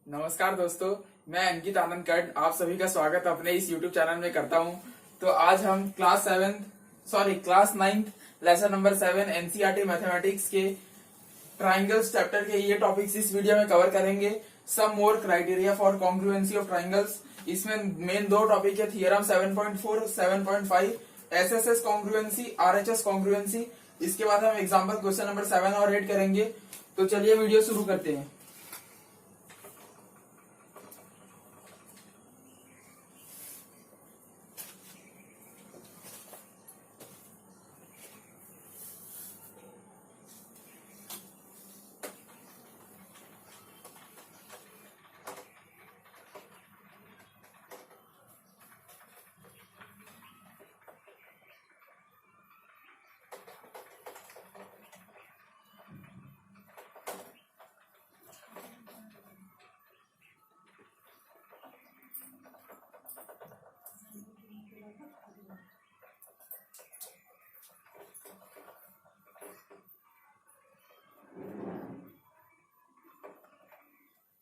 नमस्कार दोस्तों, मैं अंकित आनंद कर्ण आप सभी का स्वागत अपने इस YouTube चैनल में करता हूं। तो आज हम class 9th lesson number 7 NCERT mathematics के ट्राइंगल्स चैप्टर के ये टॉपिक्स इस वीडियो में कवर करेंगे। Some more criteria for congruency of triangles. इसमें मेन दो टॉपिक है, theorem 7.4 7.5, SSS congruency, RHS congruency. इसके बाद हम एग्जाम्पल क्वेश्चन नंबर 7 और 8 करेंगे। तो चलिए वीडियो शुरू करते हैं।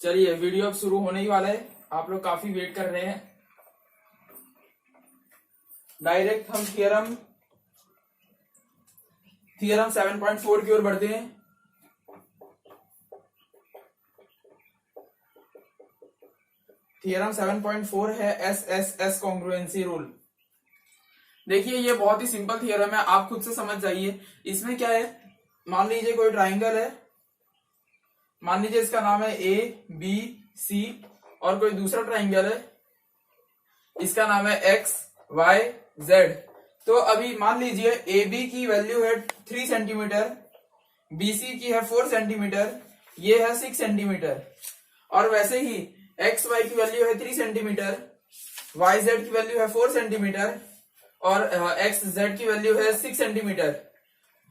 चलिए वीडियो अब शुरू होने ही वाला है, आप लोग काफी वेट कर रहे हैं। डायरेक्ट हम थियरम 7.4 की ओर बढ़ते हैं। थियरम 7.4 है एसएसएस कॉन्ग्रुएंसी रूल। देखिए ये बहुत ही सिंपल थियरम है, आप खुद से समझ जाइए। इसमें क्या है, मान लीजिए कोई ट्राइंगल है, मान लीजिए इसका नाम है ए बी सी, और कोई दूसरा ट्राइंगल है, इसका नाम है एक्स वाई जेड। तो अभी मान लीजिए ए बी की वैल्यू है 3 सेंटीमीटर, बी सी की है 4 सेंटीमीटर, ये है 6 सेंटीमीटर। और वैसे ही एक्स वाई की वैल्यू है 3 सेंटीमीटर, वाई जेड की वैल्यू है 4 सेंटीमीटर, और एक्स जेड की वैल्यू है 6 सेंटीमीटर।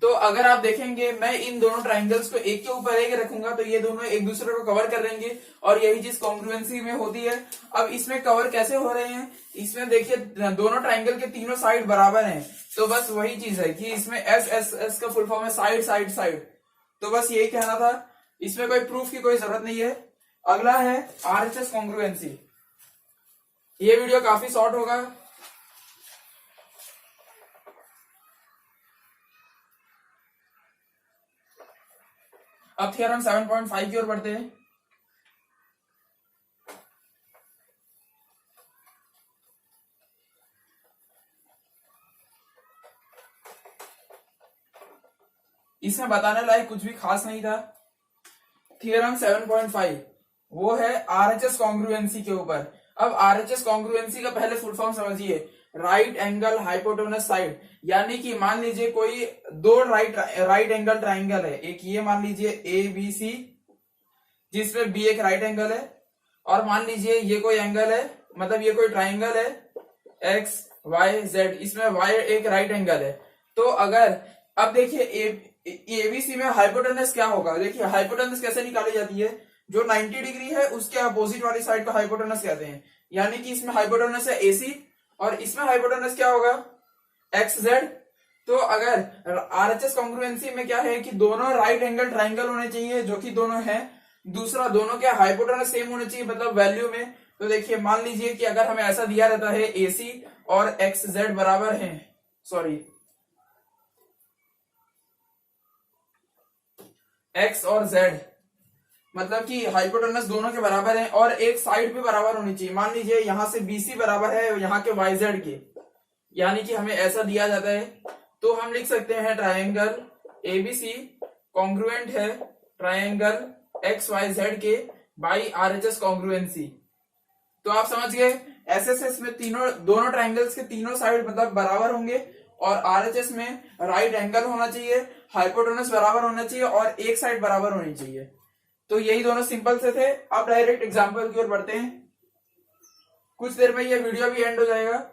तो अगर आप देखेंगे, मैं इन दोनों ट्राइंगल्स को एक के ऊपर एक रखूंगा तो ये दोनों एक दूसरे को कवर कर लेंगे, और यही चीज कॉन्ग्रुएंसी में होती है। अब इसमें कवर कैसे हो रहे हैं, इसमें देखिए दोनों ट्राइंगल के तीनों साइड बराबर हैं। तो बस वही चीज है कि इसमें एस एस एस का फुल फॉर्म है साइड साइड साइड। तो बस यही कहना था, इसमें कोई प्रूफ की कोई जरूरत नहीं है। अगला है आरएचएस कॉन्ग्रुएंसी। ये वीडियो काफी शॉर्ट होगा। अब थियरम 7.5 की ओर बढ़ते हैं। इसमें बताने लायक कुछ भी खास नहीं था। थियरम 7.5 वो है आरएचएस कॉन्ग्रुएंसी के ऊपर। अब आरएचएस कॉन्ग्रुएंसी का पहले फुल फॉर्म समझिए, राइट एंगल हाइपोटेनस साइड। यानी कि मान लीजिए कोई दो राइट एंगल ट्राइंगल है, एक ये मान लीजिए ए बी सी, जिसमें बी एक राइट एंगल है, और मान लीजिए ये कोई एंगल है, मतलब ये कोई ट्राइंगल है एक्स वाई जेड, इसमें वाई एक राइट एंगल है। तो अगर अब देखिए एबीसी में हाइपोटेनस क्या होगा, देखिए हाइपोटेनस कैसे निकाली जाती है, जो 90 डिग्री है उसके अपोजिट वाली साइड को हाइपोटेनस कहते हैं। यानी कि इसमें हाइपोटेनस है एसी, और इसमें हाइपोटेनस क्या होगा एक्स जेड। तो अगर आरएचएस कॉन्ग्रुएंसी में क्या है कि दोनों राइट एंगल ट्राइंगल होने चाहिए, जो कि दोनों है। दूसरा, दोनों के हाइपोटेनस सेम होने चाहिए, मतलब वैल्यू में। तो देखिए मान लीजिए कि अगर हमें ऐसा दिया रहता है एसी और एक्स जेड बराबर है, सॉरी एक्स और जेड, मतलब कि हाइपोटेनस दोनों के बराबर है और एक साइड भी बराबर होनी चाहिए। मान लीजिए यहां से बीसी बराबर है यहाँ के वाई जेड के, यानी कि हमें ऐसा दिया जाता है। तो हम लिख सकते हैं ट्राइंगल एबीसी कॉन्ग्रुएंट है ट्राइंगल एक्स वाई जेड के बाई आरएचएस कॉन्ग्रुएंसी। तो आप समझ गए, एसएसएस में दोनों ट्राइंगल्स के तीनों साइड मतलब बराबर होंगे, और आरएचएस में राइट एंगल होना चाहिए, हाइपोटेनस बराबर होना चाहिए, और एक साइड बराबर होनी चाहिए। तो यही दोनों सिंपल से थे। अब डायरेक्ट एग्जाम्पल की ओर बढ़ते हैं। कुछ देर में ये वीडियो भी एंड हो जाएगा।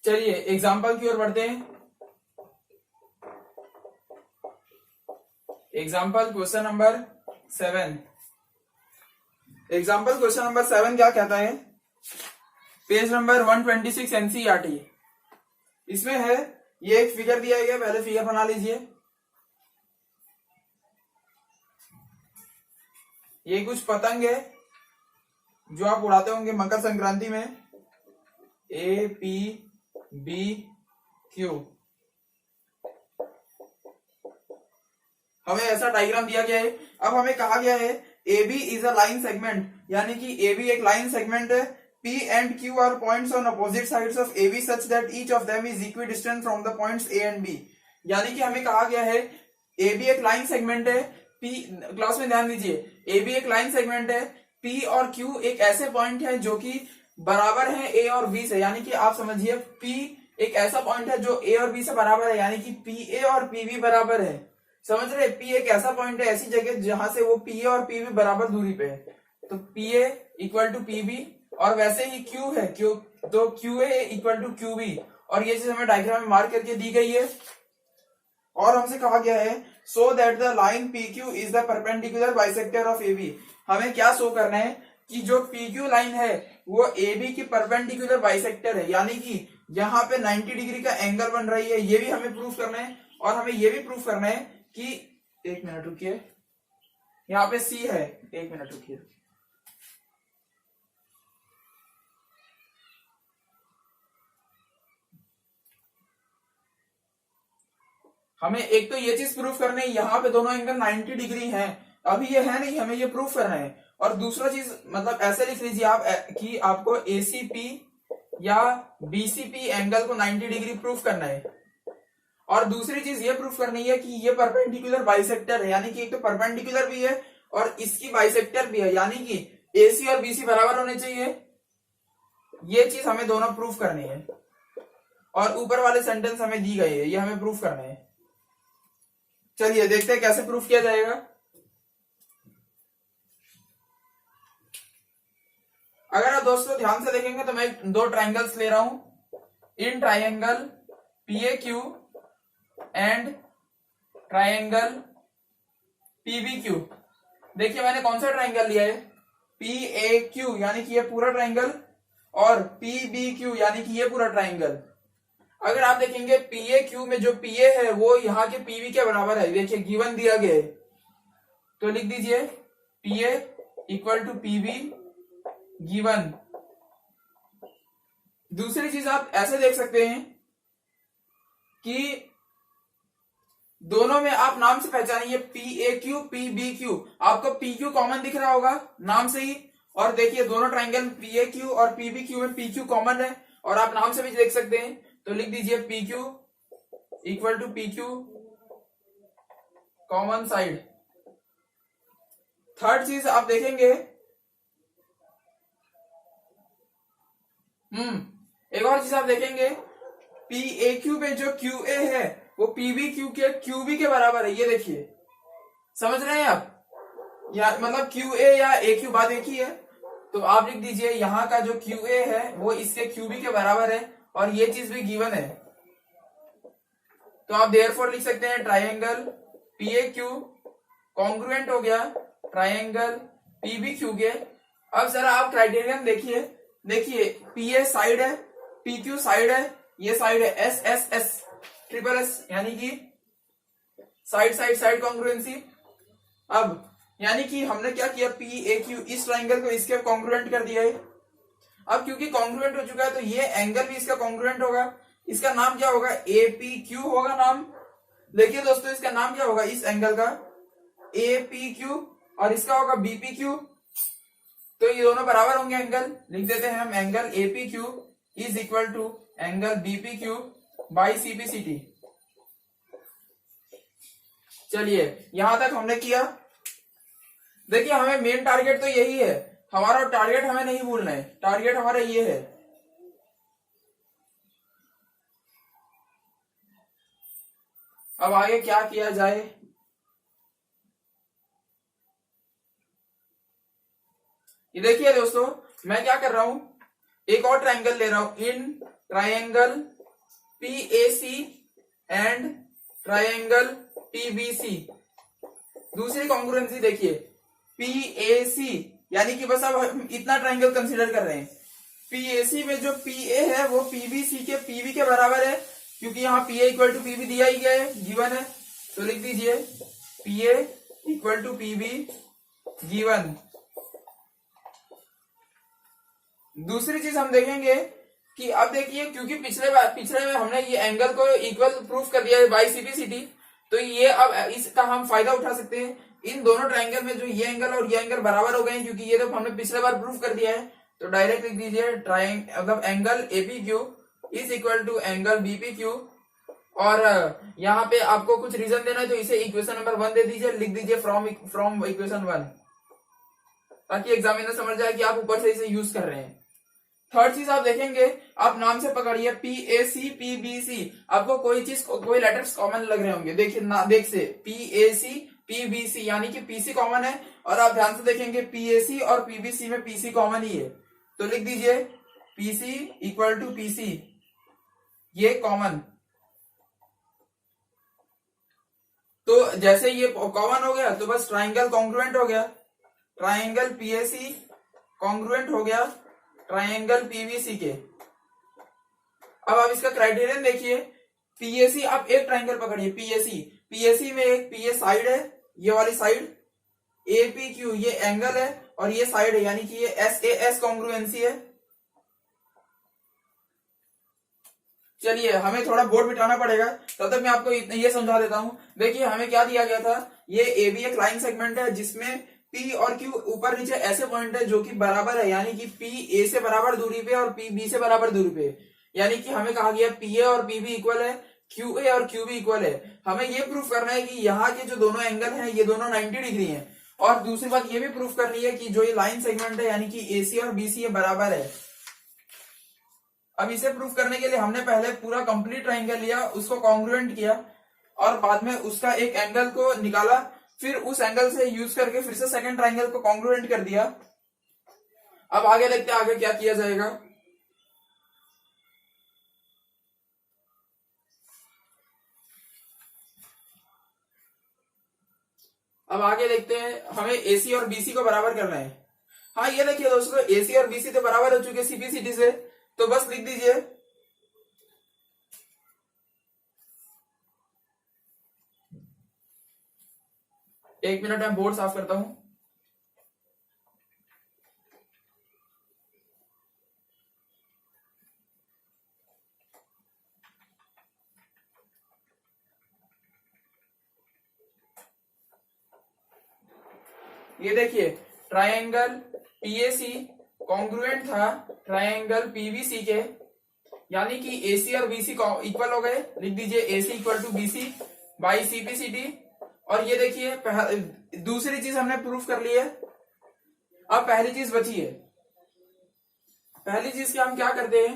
चलिए एग्जाम्पल की ओर बढ़ते हैं। Example question number 7। Example question number 7 क्या कहता है, पेज नंबर 126 एनसीईआरटी। इसमें है, ये एक फिगर दिया गया, पहले फिगर बना लीजिए। ये कुछ पतंग है जो आप उड़ाते होंगे मकर संक्रांति में, ए पी बी क्यू। हमें ऐसा डायग्राम दिया गया है। अब हमें कहा गया है A B is a line segment, यानी कि ए बी एक लाइन सेगमेंट है। P and Q are points on opposite sides of AB such that each of them is equidistant from the points A and B। यानी कि हमें कहा गया है AB एक लाइन सेगमेंट है, P क्लास में ध्यान दीजिए, AB एक लाइन सेगमेंट है, P और Q एक ऐसे पॉइंट है जो कि बराबर है A और B से। यानी कि आप समझिए P एक ऐसा पॉइंट है जो A और B से बराबर है, यानी कि PA और PB बराबर है। समझ रहे, P एक ऐसा पॉइंट है, ऐसी जगह जहां से वो PA और PB बराबर दूरी पे है, तो PA इक्वल टू PB। और वैसे ही Q है, Q तो QA इक्वल टू QB, और ये चीज हमें डायग्राम में मार्क करके दी गई है। और हमसे कहा गया है so that the line PQ is the perpendicular bisector of AB। हमें क्या शो करना है कि जो PQ लाइन है वो AB की परपेंडिकुलर बाइसेक्टर है, यानी कि यहाँ पे 90 डिग्री का एंगल बन रही है, ये भी हमें प्रूफ करना है। और हमें ये भी प्रूफ करना है कि, एक मिनट रुकिए, यहाँ पे C है, एक मिनट रुकिए, हमें एक तो ये चीज प्रूफ करनी है, यहाँ पे दोनों एंगल 90 डिग्री हैं, अभी ये है नहीं, हमें ये प्रूफ करना है। और दूसरा चीज, मतलब ऐसे लिख लीजिए आप कि आपको ACP या BCP एंगल को 90 डिग्री प्रूफ करना है। और दूसरी चीज ये प्रूफ करनी है कि ये परपेंडिकुलर बाइसेक्टर है, यानी कि एक तो परपेंडिकुलर भी है और इसकी बाइसेक्टर भी है, यानी कि AC और BC बराबर होने चाहिए। ये चीज हमें दोनों प्रूफ करनी है। और ऊपर वाले सेंटेंस हमें दी गई है, ये हमें प्रूफ करना है। चलिए देखते हैं कैसे प्रूफ किया जाएगा। अगर आप दोस्तों ध्यान से देखेंगे तो मैं दो ट्राइंगल्स ले रहा हूं, in triangle PAQ and triangle PBQ। देखिए मैंने कौन सा ट्राइंगल लिया है, PAQ यानी कि ये पूरा ट्राइंगल, और PBQ यानी कि ये पूरा ट्राइंगल। अगर आप देखेंगे PAQ में जो PA है वो यहाँ के PB के बराबर है, देखिए गिवन दिया गया है, तो लिख दीजिए PA equal to PB given. दूसरी चीज आप ऐसे देख सकते हैं कि दोनों में आप नाम से पहचानिए, PAQ PBQ, आपको PQ कॉमन दिख रहा होगा नाम से ही। और देखिए दोनों ट्राइंगल PAQ और PBQ में PQ कॉमन है, और आप नाम से भी देख सकते हैं, तो लिख दीजिए PQ equal to PQ common side. Third चीज आप देखेंगे, एक और चीज आप देखेंगे, PAQ में जो QA है वो PBQ के QB के बराबर है, ये देखिए, समझ रहे हैं आप, या मतलब QA या AQ बात एक ही है। तो आप लिख दीजिए यहाँ का जो QA है वो इसके QB के बराबर है, और ये चीज भी गिवन है। तो आप देयरफॉर लिख सकते हैं ट्राइंगल PAQ कॉन्ग्रुएंट हो गया ट्राइंगल PBQ के। अब जरा आप क्राइटेरियन देखिए, देखिए PA साइड है, PQ साइड है, ये साइड है SSS ट्रिपल S, यानी कि साइड साइड साइड कॉन्ग्रुएंसी। अब यानी कि हमने क्या किया, PAQ इस ट्राइंगल को इसके कॉन्ग्रुएंट कर दिया है। अब क्योंकि कॉन्ग्रुएंट हो चुका है तो ये एंगल भी इसका कॉन्ग्रुएंट होगा, इसका नाम क्या होगा, APQ होगा नाम। देखिए दोस्तों इसका नाम क्या होगा इस एंगल का, APQ, और इसका होगा BPQ। तो ये दोनों बराबर होंगे एंगल, लिख देते हैं हम angle APQ is equal to angle BPQ by CPCT। चलिए यहां तक हमने किया। देखिए हमें मेन टारगेट तो यही है, हमारा टारगेट हमें नहीं भूलना है, टारगेट हमारा ये है। अब आगे क्या किया जाए, ये देखिए दोस्तों मैं क्या कर रहा हूं, एक और ट्राइंगल ले रहा हूं, in triangle PAC and triangle PBC। दूसरी कॉन्ग्रुएंसी देखिए, PAC यानी कि बस अब हम इतना ट्रायंगल कंसीडर कर रहे हैं। PAC में जो PA है वो PBC के PB के बराबर है, क्योंकि यहाँ PA इक्वल टू PB दिया ही गया है, गिवन है, तो लिख दीजिए PA equal to PB given. दूसरी चीज हम देखेंगे कि अब देखिए, क्योंकि पिछले में हमने ये एंगल को इक्वल प्रूफ कर दिया है बाई CPCT, तो ये अब इसका हम फायदा उठा सकते हैं। इन दोनों ट्रायंगल में जो ये एंगल और ये एंगल बराबर हो गए हैं, क्योंकि ये तो हमने पिछले बार प्रूफ कर दिया है, तो डायरेक्ट लिख दीजिए मतलब angle APQ is equal to angle BPQ। और यहाँ पे आपको कुछ रीजन देना है, तो इसे इक्वेशन नंबर 1 दे दीजिए, लिख दीजिए फ्रॉम इक्वेशन 1, ताकि एग्जामिनर समझ जाए कि आप ऊपर से इसे यूज कर रहे हैं। थर्ड चीज आप देखेंगे, आप नाम से पकड़िए PAC PBC, आपको कोई लेटर्स कॉमन लग रहे होंगे। देखिए देख से PAC PBC यानी कि PC कॉमन है, और आप ध्यान से देखेंगे PAC और PBC में PC कॉमन ही है, तो लिख दीजिए PC इक्वल टू PC, ये कॉमन। तो जैसे ये कॉमन हो गया, तो बस ट्राइंगल कॉन्ग्रुएंट हो गया, ट्राइंगल PAC कॉन्ग्रुएंट हो गया ट्राइंगल PBC के। अब आप इसका क्राइटेरियन देखिए, PAC आप एक ट्राइंगल पकड़िए, PAC में एक PA साइड है, ये वाली साइड, APQ ये एंगल है, और ये साइड है, यानी कि ये SAS कॉन्ग्रुएंसी है। चलिए हमें थोड़ा बोर्ड मिटाना पड़ेगा, तब तक मैं आपको ये समझा देता हूं। देखिए हमें क्या दिया गया था, ये AB एक लाइन सेगमेंट है जिसमें P और Q ऊपर नीचे ऐसे पॉइंट है जो कि बराबर है, यानी कि P A से बराबर दूरी पे और P B से बराबर दूरी पे, यानी कि हमें कहा गया PA और PB इक्वल है, QA और QB इक्वल है। हमें ये प्रूफ करना है कि यहाँ के जो दोनों एंगल हैं ये दोनों 90 डिग्री हैं, और दूसरी बात ये भी प्रूफ करनी है कि जो ये लाइन सेगमेंट है यानी कि AC और BC ये बराबर है। अब इसे प्रूफ करने के लिए हमने पहले पूरा कंप्लीट ट्राइंगल लिया, उसको कॉन्ग्रुएंट किया, और बाद में उसका एक एंगल को निकाला, फिर उस एंगल से यूज करके फिर से सेकंड ट्राइंगल को कॉन्ग्रुएंट कर दिया। अब आगे देखते हैं आगे क्या किया जाएगा। अब आगे देखते हैं, हमें AC और BC को बराबर करना है। हाँ ये देखिए दोस्तों, AC और BC तो बराबर हो चुके CPCT से, तो बस लिख दीजिए एक मिनट मैं बोर्ड साफ करता हूं। ये देखिए ट्रायंगल PAC कॉन्ग्रुएंट था ट्रायंगल PBC के, यानी कि AC और BC इक्वल हो गए, लिख दीजिए AC equal to BC by CPCT। और ये देखिए दूसरी चीज हमने प्रूफ कर ली है। अब पहली चीज बची है, पहली चीज के हम क्या करते हैं,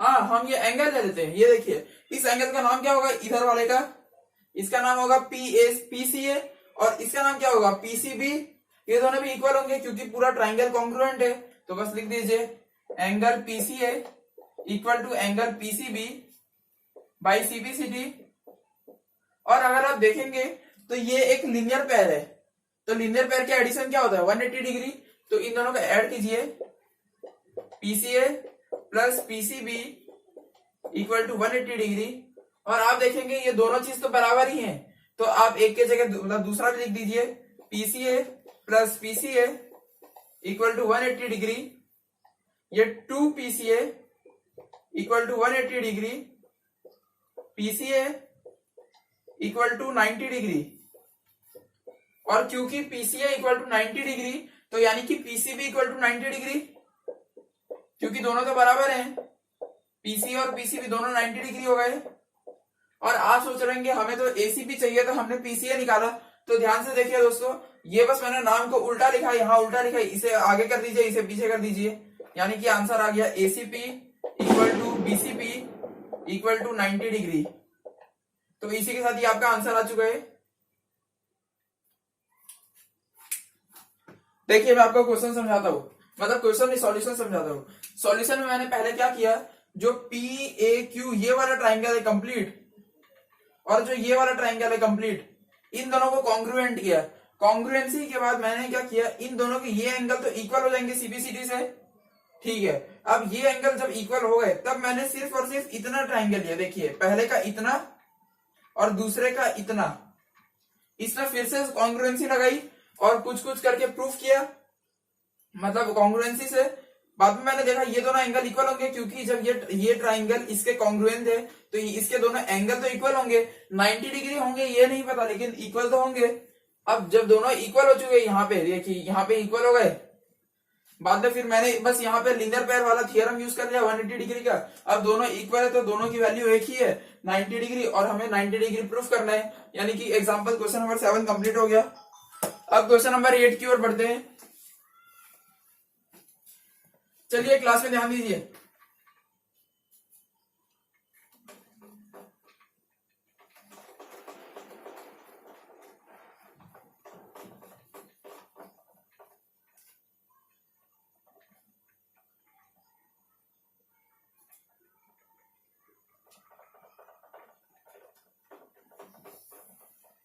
हाँ हम ये एंगल ले लेते हैं। ये देखिए इस एंगल का नाम क्या होगा, इधर वाले का, इसका नाम होगा PCA, और इसका नाम क्या होगा PCB। ये दोनों भी इक्वल होंगे क्योंकि पूरा ट्राइंगल कॉन्ग्रुएंट है, तो बस लिख दीजिए angle PCA equal to angle PCB by CPCT। और अगर आप देखेंगे तो ये एक लीनियर पेयर है, तो लीनियर पेयर के एडिशन क्या होता है 180 डिग्री, तो इन दोनों को ऐड कीजिए, PCA plus PCB equal to 180 degree. और आप देखेंगे ये दोनों चीज तो बराबर ही हैं, तो आप एक के जगह मतलब दूसरा भी लिख दीजिए, PCA plus PCA equal to 180 degree, ये 2PCA equal to 180 degree, PCA equal to 90 degree. और क्योंकि PCA इक्वल टू 90 डिग्री, तो यानी कि PCB इक्वल टू 90 डिग्री, क्योंकि दोनों तो बराबर हैं, PC और PCB दोनों 90 डिग्री हो गए। और आप सोच रहे हैं हमें तो ACB चाहिए, तो हमने PCA निकाला। तो ध्यान से देखिए दोस्तों, ये बस मैंने नाम को उल्टा लिखा, यहाँ उल्टा लिखा, इसे आगे कर दीजिए, इसे पीछे कर दीजिए, यानी कि आंसर आ गया ACP equal to BCP equal to 90 degree. तो इसी के साथ ही आपका आंसर आ चुका है। देखिए मैं आपको क्वेश्चन समझाता हूँ, मतलब क्वेश्चन नहीं सॉल्यूशन समझाता हूँ। सॉल्यूशन में मैंने पहले क्या किया, जो पी ए क्यू ये वाला ट्राइंगल है कंप्लीट, और जो ये वाला ट्राइंगल है कंप्लीट, इन दोनों को कॉन्ग्रुएंट किया। कॉन्ग्रुएंसी के बाद मैंने क्या किया, इन दोनों के ये एंगल तो इक्वल हो जाएंगे सीबीसीडी से, ठीक है। अब ये एंगल जब इक्वल हो गए तब मैंने सिर्फ और सिर्फ इतना ट्राइंगल लिया, देखिए पहले का इतना और दूसरे का इतना, इसमें फिर से कॉन्ग्रुएंसी लगाई और कुछ कुछ करके प्रूफ किया, मतलब कॉन्ग्रुएंसी से। बाद में मैंने देखा ये दोनों एंगल इक्वल होंगे, क्योंकि जब ये ट्राइंगल इसके कॉन्ग्रुएंट है तो इसके दोनों एंगल तो इक्वल होंगे। 90 डिग्री होंगे ये नहीं पता, लेकिन इक्वल तो होंगे। अब जब दोनों इक्वल हो चुके, यहाँ पे देखिए यहाँ पे इक्वल हो गए, बाद में फिर मैंने बस यहाँ पे लीनियर पेयर वाला थियरम यूज कर लिया 180 डिग्री का। अब दोनों इक्वल है तो दोनों की वैल्यू एक ही है 90 डिग्री, और हमें 90 डिग्री प्रूफ करना है। यानी कि एग्जांपल क्वेश्चन नंबर 7 कंप्लीट हो गया। अब क्वेश्चन नंबर 8 की ओर बढ़ते हैं। चलिए क्लास में ध्यान दीजिए।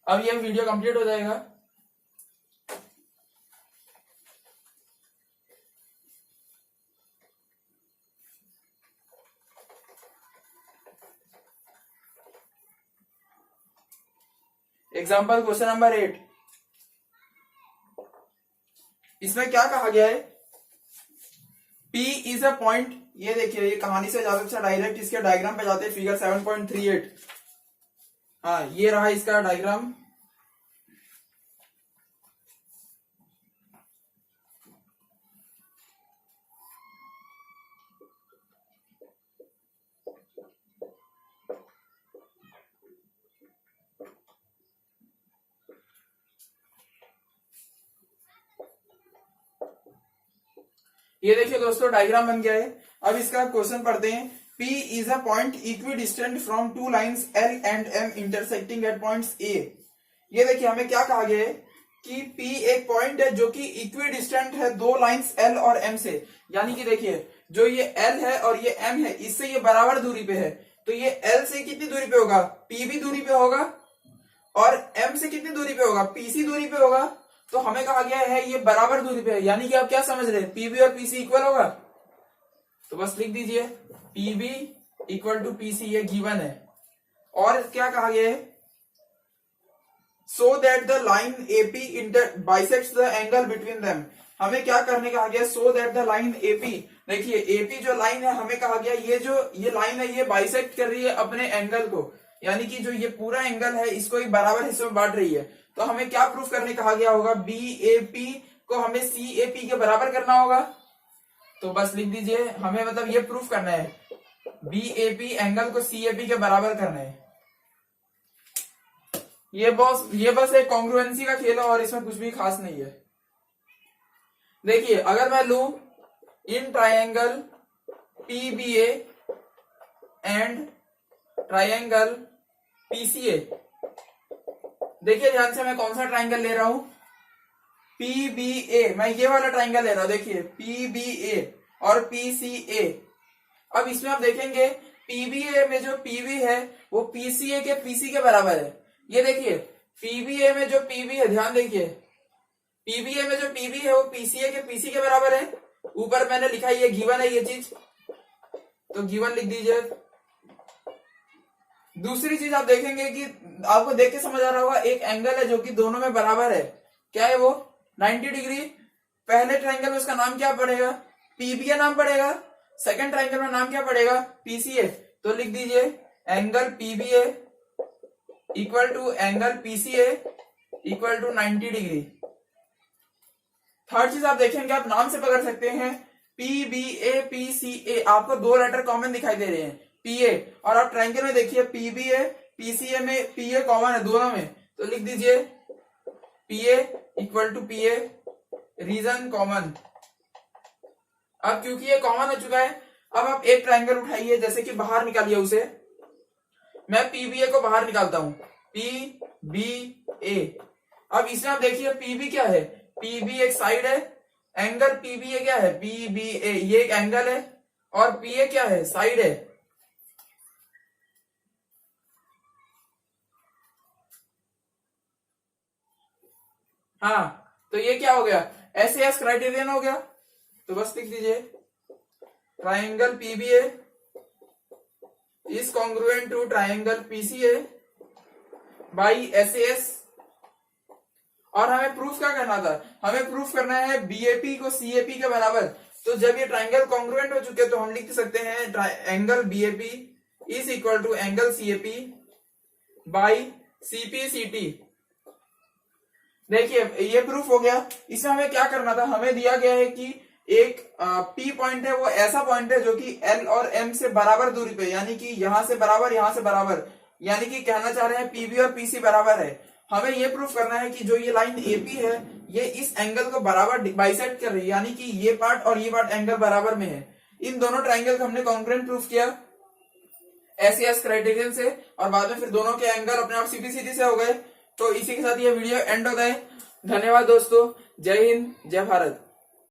अब ये वीडियो कंप्लीट हो जाएगा। एग्जाम्पल क्वेश्चन नंबर 8, इसमें क्या कहा गया है, P इज अ पॉइंट। ये देखिए, ये कहानी से ज्यादा अच्छा डायरेक्ट इसके डायग्राम पे जाते हैं। फिगर 7.38, हाँ ये रहा इसका डायग्राम। ये देखिए दोस्तों डायग्राम बन गया है। अब इसका क्वेश्चन पढ़ते हैं। P is a point equidistant from two lines L and M intersecting at points A। ये देखिए हमें क्या कहा गया है कि P एक पॉइंट है जो कि इक्विडिस्टेंट है दो लाइंस L और M से। यानी कि देखिए जो ये L है और ये M है, इससे ये बराबर दूरी पे है। तो ये L से कितनी दूरी पे होगा, P भी दूरी पे होगा, और M से कितनी दूरी पे होगा, PC दूरी पे होगा। तो हमें कहा गया है ये बराबर दूरी पे है। यानी कि आप क्या समझ रहे हैं, पीबी और पीसी इक्वल होगा। तो बस लिख दीजिए पीबी इक्वल टू पीसी, ये गिवन है। और क्या कहा गया है, so that the line AP inter bisects the angle between them. हमें क्या करने कहा गया, so that the line AP, देखिए एपी जो लाइन है, हमें कहा गया ये लाइन है, ये बाइसेक्ट कर रही है अपने एंगल को। यानी कि जो ये पूरा एंगल है इसको एक बराबर हिस्सों में बांट रही है। तो हमें क्या प्रूफ करने कहा गया होगा, बी ए पी को हमें सी ए पी के बराबर करना होगा। तो बस लिख दीजिए, हमें मतलब ये प्रूफ करना है, बी ए पी एंगल को सी ए पी के बराबर करना है। ये बस एक कॉन्ग्रुएंसी का खेल है और इसमें कुछ भी खास नहीं है। देखिए अगर मैं लू in triangle PBA and triangle PCA, देखिए ध्यान से मैं कौन सा ट्राइंगल ले रहा हूं, पीबीए, मैं ये वाला ट्राइंगल ले रहा हूं। देखिए पीबीए और पीसीए। अब इसमें आप देखेंगे पीबीए में जो पीबी है वो पीसीए के पीसी के बराबर है। ये देखिए पीबीए में जो पीबी है, ध्यान देखिए, पीबीए में जो पीबी है वो पीसीए के पीसी के बराबर है। ऊपर मैंने लिखा है ये गिवन है ये चीज, तो गिवन लिख दीजिए। दूसरी चीज आप देखेंगे कि आपको देख के समझ आ रहा होगा, एक एंगल है जो कि दोनों में बराबर है। क्या है वो, 90 डिग्री। पहले ट्राइंगल में उसका नाम क्या पड़ेगा, पीबीए नाम पड़ेगा। सेकंड ट्राइंगल में नाम क्या पड़ेगा, पीसीए। तो लिख दीजिए angle PBA equal to angle PCA equal to 90 degree. Third चीज आप देखेंगे, आप नाम से पकड़ सकते हैं, पीबीए पीसीए, आपको दो लेटर कॉमन दिखाई दे रहे हैं, पीए। और आप ट्राइंगल में देखिए पीबीए पीसीए में पीए कॉमन है दोनों में, तो लिख दीजिए PA equal to PA, reason common. अब क्योंकि ये कॉमन हो चुका है, अब आप एक ट्राइंगल उठाइए, जैसे कि बाहर निकालिए उसे। मैं पीबीए को बाहर निकालता हूं, पीबीए। अब इसमें आप देखिए पीबी क्या है, पीबी एक साइड है, एंगल पीबीए क्या है, पीबीए, ये एक एंगल है और पीए क्या है, साइड है। हाँ, तो ये क्या हो गया, एस क्राइटेरियन हो गया। तो बस लिख दीजिए triangle PBA is congruent to triangle PCA by SS. और हमें प्रूफ क्या करना था, हमें प्रूफ करना है बीएपी को सीएपी के बराबर। तो जब ये ट्राइंगल कॉन्ग्रुएंट हो चुके तो हम लिख सकते हैं angle BAP is equal to angle CAP by CPCT. देखिए ये प्रूफ हो गया। इसमें हमें क्या करना था, हमें दिया गया है कि एक पी पॉइंट है वो ऐसा पॉइंट है जो कि एल और एम से बराबर दूरी पे, यानी कि यहां से बराबर यहां से बराबर, यानी कि कहना चाह रहे हैं पीबी और पीसी बराबर है। हमें ये प्रूफ करना है कि जो ये लाइन एपी है ये इस एंगल को बराबर बाइसेक्ट कर रही है, यानी कि ये पार्ट और ये पार्ट एंगल बराबर में है। इन दोनों ट्राइंगल को हमने कॉन्ग्रुएंट प्रूफ किया एसएस क्राइटेरियन से, और बाद में फिर दोनों के एंगल अपने आप सीपीसीटी से हो गए। तो इसी के साथ ये वीडियो एंड होता है। धन्यवाद दोस्तों, जय हिंद, जय भारत।